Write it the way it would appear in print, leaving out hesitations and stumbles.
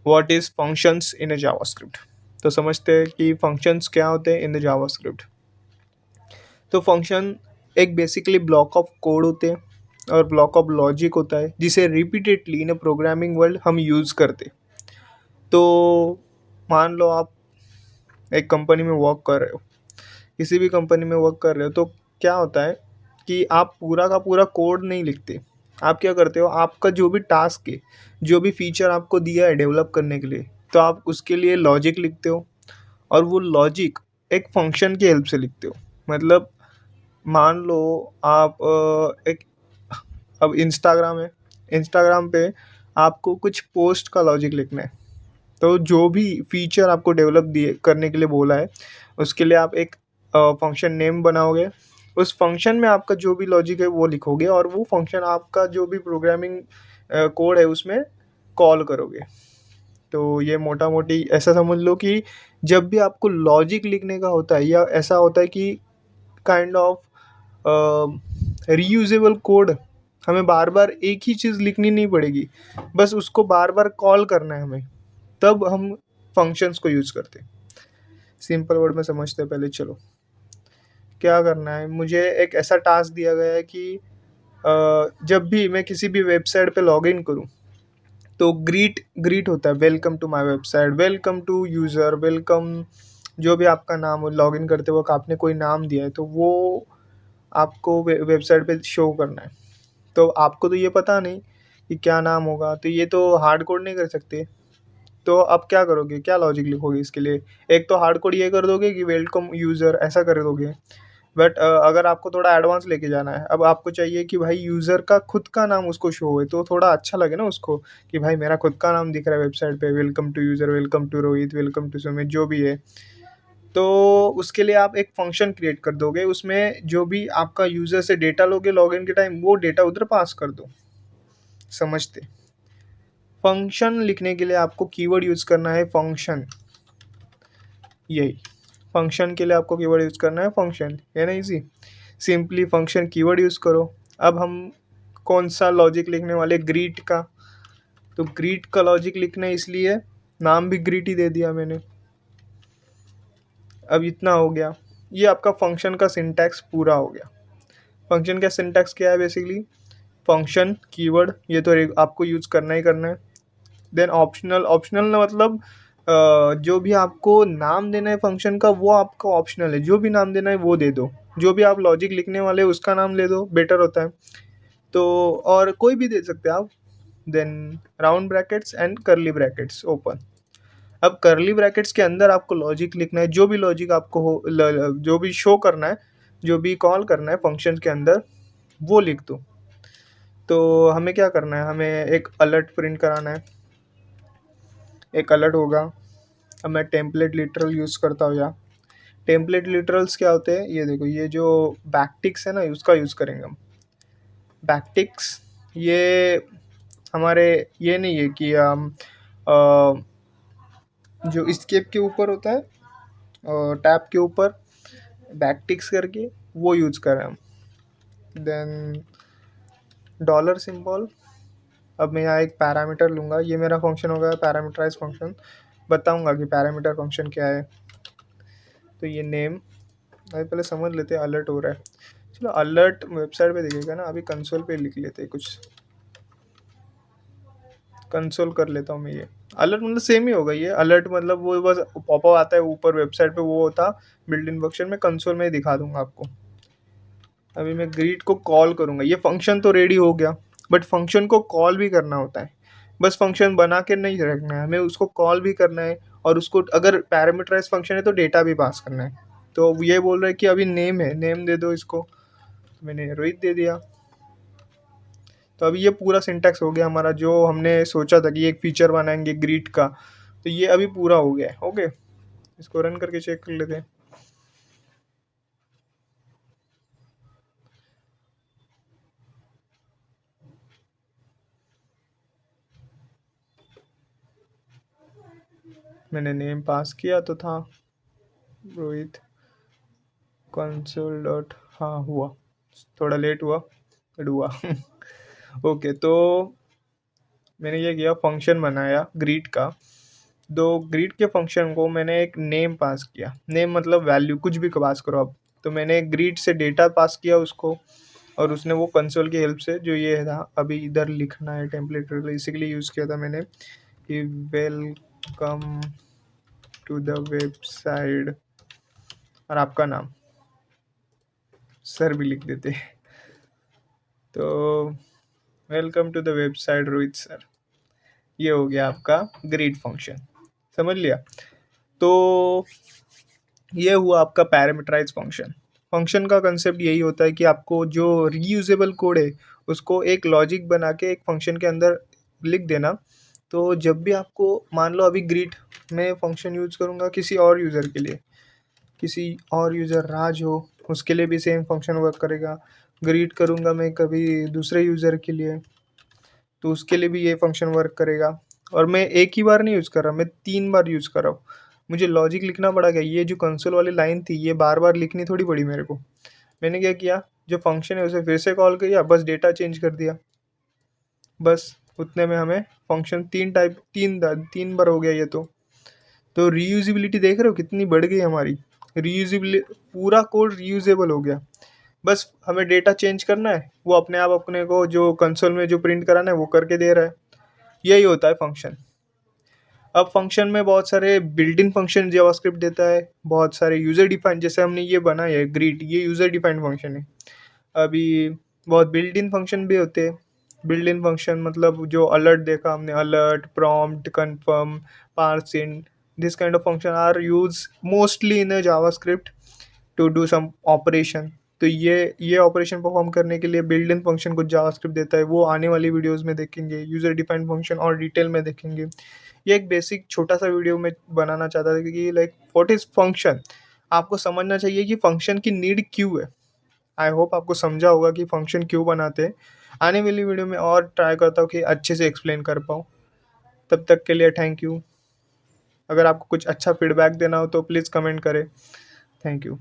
What is functions in a JavaScript. तो समझते हैं कि फंक्शंस क्या होते हैं इन द जावास्क्रिप्ट। तो फंक्शन एक बेसिकली ब्लॉक ऑफ कोड होते हैं और ब्लॉक ऑफ लॉजिक होता है जिसे repeatedly in a programming world हम यूज़ करते। तो मान लो आप एक कंपनी में वर्क कर रहे हो, किसी भी कंपनी में वर्क कर रहे हो, तो क्या होता है कि आप पूरा का पूरा कोड नहीं लिखते। आप क्या करते हो, आपका जो भी टास्क है, जो भी फीचर आपको दिया है डेवलप करने के लिए, तो आप उसके लिए लॉजिक लिखते हो और वो लॉजिक एक फंक्शन की हेल्प से लिखते हो। मतलब मान लो आप एक अब इंस्टाग्राम है, इंस्टाग्राम पे आपको कुछ पोस्ट का लॉजिक लिखना है। तो जो भी फीचर आपको डेवलप दिए करने के लिए बोला है, उसके लिए आप एक फंक्शन नेम बनाओगे। उस फंक्शन में आपका जो भी लॉजिक है वो लिखोगे और वो फंक्शन आपका जो भी प्रोग्रामिंग कोड है उसमें कॉल करोगे। तो ये मोटा मोटी ऐसा समझ लो कि जब भी आपको लॉजिक लिखने का होता है या ऐसा होता है कि काइंड ऑफ रीयूजेबल कोड, हमें बार बार एक ही चीज़ लिखनी नहीं पड़ेगी, बस उसको बार बार कॉल करना है हमें, तब हम फंक्शंस को यूज़ करते हैं। सिंपल वर्ड में समझते हैं पहले। चलो क्या करना है, मुझे एक ऐसा टास्क दिया गया है कि जब भी मैं किसी भी वेबसाइट पे लॉग इन करूँ, तो ग्रीट ग्रीट होता है, welcome to my website, welcome to user, welcome, जो भी आपका नाम हो, लॉग इन करते वक्त आपने कोई नाम दिया है तो वो आपको वेबसाइट पे शो करना है। तो आपको तो ये पता नहीं कि क्या नाम होगा, तो ये तो हार्ड कोड नहीं कर सकते। तो अब क्या करोगे, क्या लॉजिक लिखोगे इसके लिए? एक तो हार्ड कोड ये कर दोगे कि वेलकम यूज़र ऐसा कर दोगे, बट अगर आपको थोड़ा एडवांस लेके जाना है, अब आपको चाहिए कि भाई यूज़र का खुद का नाम उसको शो होए, तो थोड़ा अच्छा लगे ना उसको कि भाई मेरा खुद का नाम दिख रहा है वेबसाइट पे, welcome to user, welcome to Rohit, welcome to Sumit, जो भी है। तो उसके लिए आप एक फंक्शन क्रिएट कर दोगे, उसमें जो भी आपका यूज़र से डेटा लोगे लॉगिन के टाइम, वो डेटा उधर पास कर दो। समझते? फंक्शन लिखने के लिए आपको कीवर्ड यूज़ करना है फंक्शन। यही फंक्शन के लिए आपको कीवर्ड यूज़ करना है फंक्शन, है ना easy. Simply function keyword use करो। अब हम कौन सा लॉजिक लिखने वाले, ग्रीट का। तो ग्रीट का लॉजिक लिखना है, इसलिए नाम भी ग्रीट ही दे दिया मैंने। अब इतना हो गया, ये आपका फंक्शन का सिंटैक्स पूरा हो गया। फंक्शन का सिंटैक्स क्या है बेसिकली, फंक्शन कीवर्ड, ये तो आपको यूज़ करना ही करना है। देन ऑप्शनल, ऑप्शनल ना मतलब जो भी आपको नाम देना है फंक्शन का वो आपका ऑप्शनल है, जो भी नाम देना है वो दे दो। जो भी आप लॉजिक लिखने वाले हो उसका नाम ले दो, बेटर होता है। तो और कोई भी दे सकते हैं आप। Then round brackets and curly brackets open. अब करली ब्रैकेट्स के अंदर आपको लॉजिक लिखना है, जो भी लॉजिक आपको हो, जो भी शो करना है, जो भी कॉल करना है फंक्शन के अंदर, वो लिख दो। तो हमें क्या करना है, हमें एक अलर्ट प्रिंट कराना है, एक अलर्ट होगा। अब मैं टेम्पलेट लिटरल यूज़ करता हूँ। या टेम्पलेट लिटरल्स क्या होते हैं, ये देखो, ये जो बैकटिक्स है ना, उसका यूज़ करेंगे हम। बैकटिक्स ये हमारे, ये नहीं है कि हम जो स्केप के ऊपर होता है, टैब के ऊपर बैकटिक्स करके वो यूज़ करें हम। Then dollar symbol. अब मैं यहाँ एक पैरामीटर लूँगा, ये मेरा फंक्शन होगा पैरामीटराइज फंक्शन। बताऊँगा कि पैरामीटर फंक्शन क्या है। तो ये नेम, अभी पहले समझ लेते हैं अलर्ट हो रहा है। चलो अलर्ट वेबसाइट पे दिखेगा ना, अभी कंसोल पे लिख लेते हैं कुछ। कंसोल कर लेता हूँ मैं। ये अलर्ट मतलब सेम ही होगा, ये अलर्ट मतलब वो बस पॉपअप आता है ऊपर वेबसाइट पे, वो होता बिल्ट इन फंक्शन में, कंसोल में ही दिखा दूंगा आपको। अभी मैं ग्रीट को कॉल करूँगा, ये फंक्शन तो रेडी हो गया, बट फंक्शन को कॉल भी करना होता है। बस फंक्शन बना के नहीं रखना है, हमें उसको कॉल भी करना है, और उसको अगर पैरामीटराइज फंक्शन है तो डेटा भी पास करना है। तो ये बोल रहा है कि अभी नेम है, नेम दे दो इसको, तो मैंने रोहित दे दिया। तो अभी ये पूरा सिंटैक्स हो गया हमारा, जो हमने सोचा था कि एक फीचर बनाएंगे ग्रीट का, तो ये अभी पूरा हो गया है। ओके, इसको रन करके चेक कर लेते हैं। मैंने नेम पास किया तो था रोहित, कंसोल डॉट, हाँ हुआ, थोड़ा लेट हुआ बट हुआ। ओके, तो मैंने ये किया, फंक्शन बनाया ग्रीट का। दो ग्रीट के फंक्शन को मैंने एक नेम पास किया, नेम मतलब वैल्यू, कुछ भी पास करो आप। तो मैंने ग्रीट से डेटा पास किया उसको, और उसने वो कंसोल की हेल्प से, जो ये था अभी इधर लिखना है टेम्पलेट, इसी के लिए यूज़ किया था मैंने कि वेलकम टू द वेबसाइट, और आपका नाम सर भी लिख देते। तो welcome to the website Rohit sir, ये हो गया आपका ग्रीट फंक्शन, समझ लिया। तो ये हुआ आपका पैरामीटराइज फंक्शन। फंक्शन का कंसेप्ट यही होता है कि आपको जो रीयूजेबल कोड है उसको एक लॉजिक बना के एक फंक्शन के अंदर लिख देना। तो जब भी आपको, मान लो अभी ग्रीट में फंक्शन यूज़ करूँगा किसी और यूज़र के लिए, किसी और यूज़र राज हो, उसके लिए भी सेम फंक्शन वर्क करेगा। ग्रीट करूँगा मैं कभी दूसरे यूज़र के लिए, तो उसके लिए भी ये फंक्शन वर्क करेगा। और मैं एक ही बार नहीं यूज़ कर रहा, मैं 3 बार यूज़ कर रहा हूँ। मुझे लॉजिक लिखना पड़ा क्या, ये जो कंसोल वाली लाइन थी ये बार बार लिखनी थोड़ी पड़ी मेरे को। मैंने क्या किया, जो फंक्शन है उसे फिर से कॉल किया, बस डेटा चेंज कर दिया, बस उतने में हमें फंक्शन तीन बार हो गया ये। तो रीयूजेबिलिटी देख रहे हो कितनी बढ़ गई हमारी। रीयूजेबल, पूरा कोड रीयूजेबल हो गया। बस हमें डेटा चेंज करना है, वो अपने आप अपने को जो कंसोल में जो प्रिंट कराना है वो करके दे रहा है। यही होता है फंक्शन। अब फंक्शन में बहुत सारे बिल्ट इन फंक्शन जावास्क्रिप्ट देता है, बहुत सारे यूज़र डिफाइंड, जैसे हमने ये बनाया है ग्रीट, ये यूज़र डिफाइंड फंक्शन है। अभी बहुत बिल्ट इन फंक्शन भी होते हैं। बिल्ट इन फंक्शन मतलब जो अलर्ट देखा हमने, alert, prompt, confirm, parse in, this kind of function are use mostly in JavaScript to do some operation. तो ये ऑपरेशन परफॉर्म करने के लिए बिल्ट इन फंक्शन कुछ जावास्क्रिप्ट देता है, वो आने वाली वीडियोस में देखेंगे। यूज़र डिफाइंड फंक्शन और डिटेल में देखेंगे। ये एक बेसिक छोटा सा वीडियो में बनाना चाहता था कि लाइक व्हाट इज़ फंक्शन, आपको समझना चाहिए कि फंक्शन की नीड क्यों है। आई होप आपको समझा होगा कि फंक्शन क्यों बनाते हैं। आने वाली वीडियो में और ट्राई करता हूँ कि अच्छे से एक्सप्लेन कर पाऊँ। तब तक के लिए थैंक यू। अगर आपको कुछ अच्छा फीडबैक देना हो तो प्लीज़ कमेंट करें। Thank you.